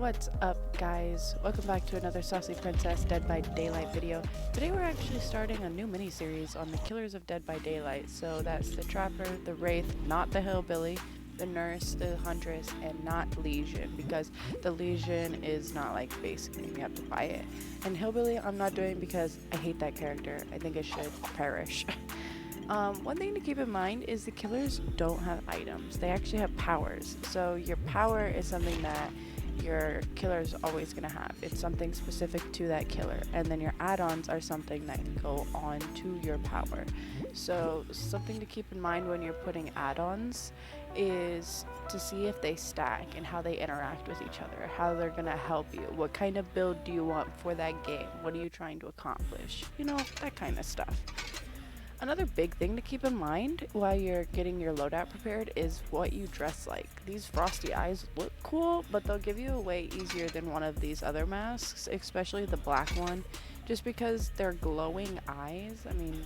What's up, guys? Welcome back to another Saucy Princess Dead by Daylight video. Today we're actually starting a new mini-series on the killers of Dead by Daylight. So that's the Trapper, the Wraith, not the Hillbilly, the Nurse, the Huntress, and not Legion, because the Legion is not like basic name, you have to buy it. And Hillbilly I'm not doing because I hate that character. I think it should perish. One thing to keep in mind is the killers don't have items. They actually have powers. So your power is something that your killer is always going to have. It's something specific to that killer. And then your add-ons are something that go on to your power. So something to keep in mind when you're putting add-ons is to see if they stack and how they interact with each other, how they're going to help you. What kind of build do you want for that game? What are you trying to accomplish? You know, that kind of stuff. Another big thing to keep in mind while you're getting your loadout prepared is what you dress like. These frosty eyes look cool, but they'll give you away easier than one of these other masks, especially the black one, just because they're glowing eyes. I mean,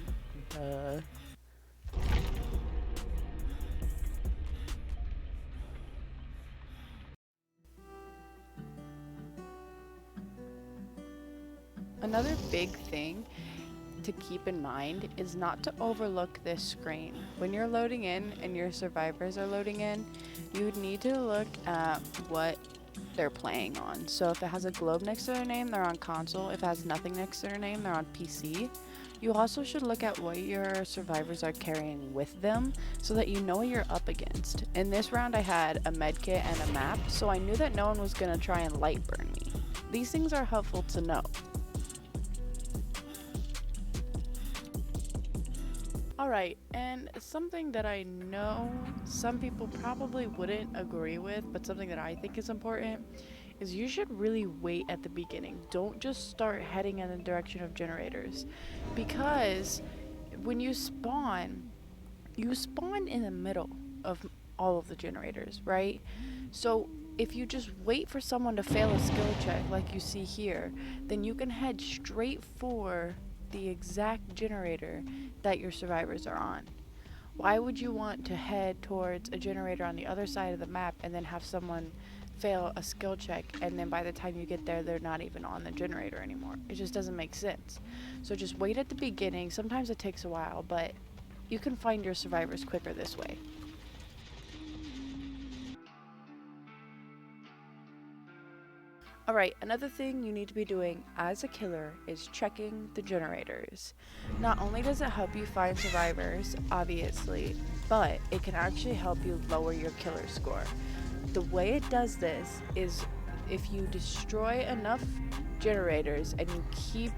Another big thing to keep in mind is not to overlook this screen. When you're loading in and your survivors are loading in, you need to look at what they're playing on. So if it has a globe next to their name, they're on console. If it has nothing next to their name, they're on PC. You also should look at what your survivors are carrying with them so that you know what you're up against. In this round I had a medkit and a map, so I knew that no one was going to try and light burn me. These things are helpful to know. Alright, and something that I know some people probably wouldn't agree with, but something that I think is important, is you should really wait at the beginning. Don't just start heading in the direction of generators. Because when you spawn in the middle of all of the generators, right? So if you just wait for someone to fail a skill check like you see here, then you can head straight for the exact generator that your survivors are on. Why would you want to head towards a generator on the other side of the map and then have someone fail a skill check and then by the time you get there they're not even on the generator anymore? It just doesn't make sense. So just wait at the beginning. Sometimes it takes a while, but you can find your survivors quicker this way. Alright, another thing you need to be doing as a killer is checking the generators. Not only does it help you find survivors, obviously, but it can actually help you lower your killer score. The way it does this is if you destroy enough generators and you keep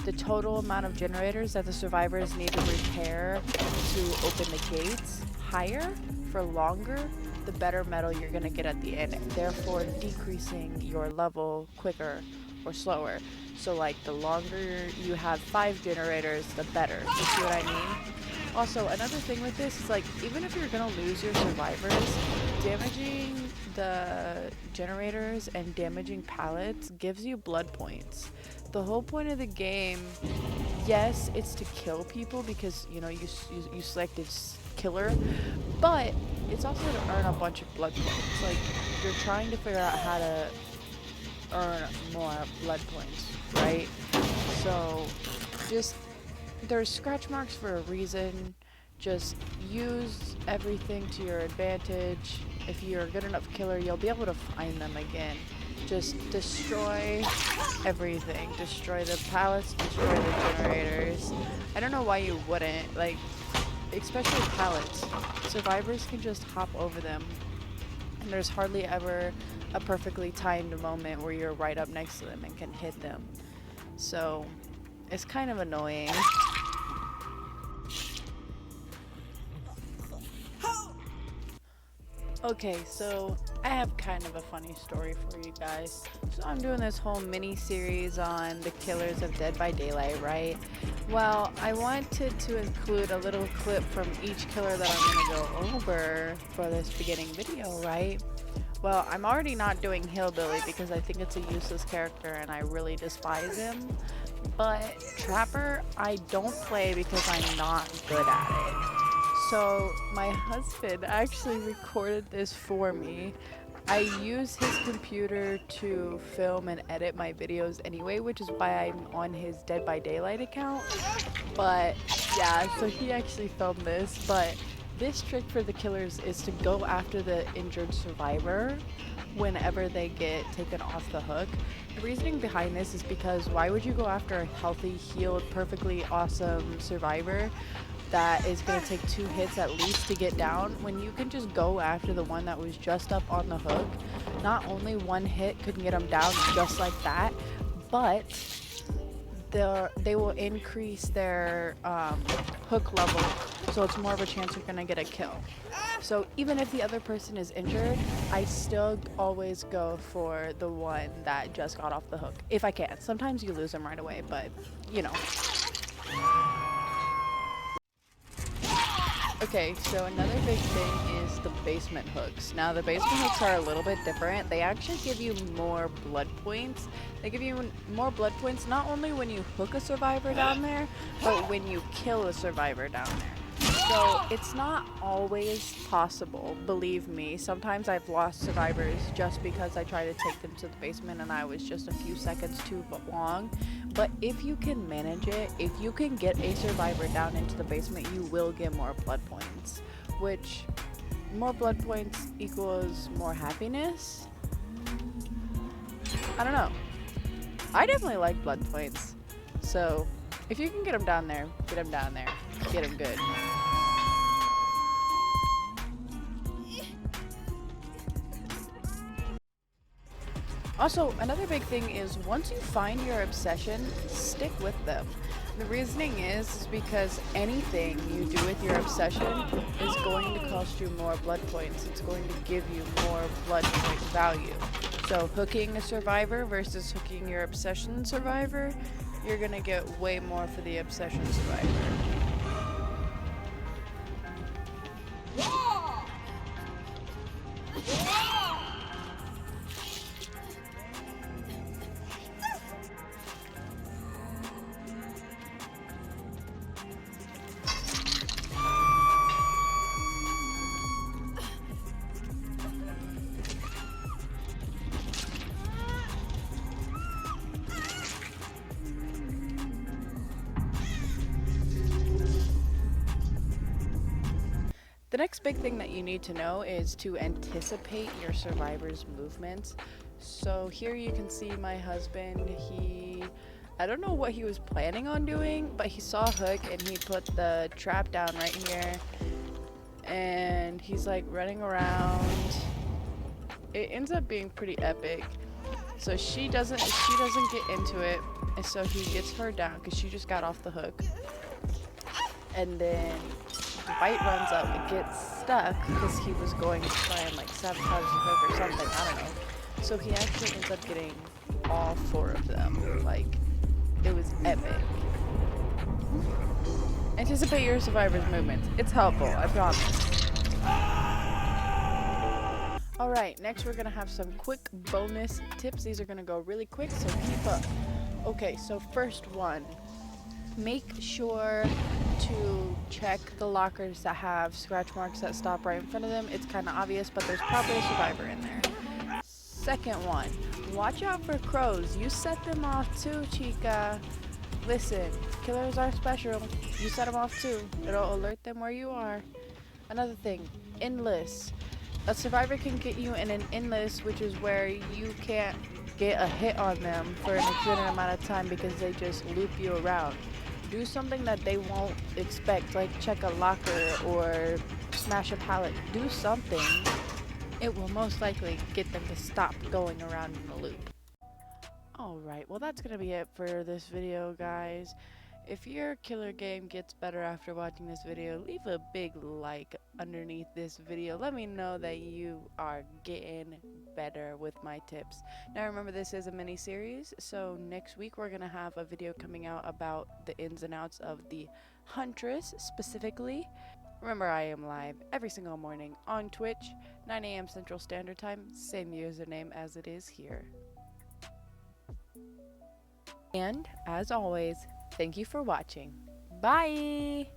the total amount of generators that the survivors need to repair to open the gates higher for longer, the better medal you're going to get at the end, therefore decreasing your level quicker or slower. So like the longer you have 5 generators, the better. You see what I mean? Also, another thing with this is like, even if you're going to lose your survivors, damaging the generators and damaging pallets gives you blood points. The whole point of the game, yes, it's to kill people because, you know, you selected killer, but it's also to earn a bunch of blood points. Like, you're trying to figure out how to earn more blood points, right? So, just, there's scratch marks for a reason. Just use everything to your advantage. If you're a good enough killer, you'll be able to find them again. Just destroy everything. Destroy the pallets, destroy the generators. I don't know why you wouldn't, like, especially pallets. Survivors can just hop over them, and there's hardly ever a perfectly timed moment where you're right up next to them and can hit them. So it's kind of annoying. Okay, so I have kind of a funny story for you guys. So I'm doing this whole mini series on the killers of Dead by Daylight, right? Well, I wanted to include a little clip from each killer that I'm gonna go over for this beginning video, right? Well, I'm already not doing Hillbilly because I think it's a useless character and I really despise him. But Trapper, I don't play because I'm not good at it. So my husband actually recorded this for me. I use his computer to film and edit my videos anyway, which is why I'm on his Dead by Daylight account. But yeah, so he actually filmed this, but this trick for the killers is to go after the injured survivor whenever they get taken off the hook. The reasoning behind this is because why would you go after a healthy, healed, perfectly awesome survivor that is going to take 2 hits at least to get down when you can just go after the one that was just up on the hook? Not only 1 hit could get them down just like that, but they will increase their hook level, so it's more of a chance you're gonna get a kill. So even if the other person is injured, I still always go for the one that just got off the hook, if I can. Sometimes you lose them right away, but you know. Okay, so another big thing is the basement hooks. Now the basement hooks are a little bit different. They actually give you more blood points. They give you more blood points not only when you hook a survivor down there, but when you kill a survivor down there. So it's not always possible, believe me. Sometimes I've lost survivors just because I tried to take them to the basement and I was just a few seconds too long. But if you can manage it, if you can get a survivor down into the basement, you will get more blood points, which more blood points equals more happiness. I don't know. I definitely like blood points. So if you can get them down there, get them down there. Get them good. Also, another big thing is once you find your obsession, stick with them. The reasoning is because anything you do with your obsession is going to cost you more blood points. It's going to give you more blood point value. So hooking a survivor versus hooking your obsession survivor, you're going to get way more for the obsession survivor. The next big thing that you need to know is to anticipate your survivor's movements. So here you can see my husband, I don't know what he was planning on doing, but he saw a hook and he put the trap down right here. And he's like running around. It ends up being pretty epic. So she doesn't get into it, and so he gets her down because she just got off the hook. And then Dwight runs up and gets stuck because he was going to try and like sabotage the hook or something, I don't know. So he actually ends up getting all 4 of them. Like, it was epic. Anticipate your survivor's movements. It's helpful, I promise. Alright, next we're gonna have some quick bonus tips. These are gonna go really quick, so keep up. Okay, so first one. Make sure to check the lockers that have scratch marks that stop right in front of them. It's kind of obvious, but there's probably a survivor in there. Second one, watch out for crows. You set them off too, chica. Listen, killers are special. You set them off too. It'll alert them where you are. Another thing, endless. A survivor can get you in an endless, which is where you can't get a hit on them for an extended amount of time because they just loop you around. Do something that they won't expect, like check a locker or smash a pallet. Do something. It will most likely get them to stop going around in a loop. Alright, well that's gonna be it for this video, guys. If your killer game gets better after watching this video, leave a big like underneath this video. Let me know that you are getting better with my tips. Now remember, this is a mini series, so next week we're gonna have a video coming out about the ins and outs of the Huntress specifically. Remember, I am live every single morning on Twitch, 9 AM Central Standard Time, same username as it is here. And as always, thank you for watching. Bye!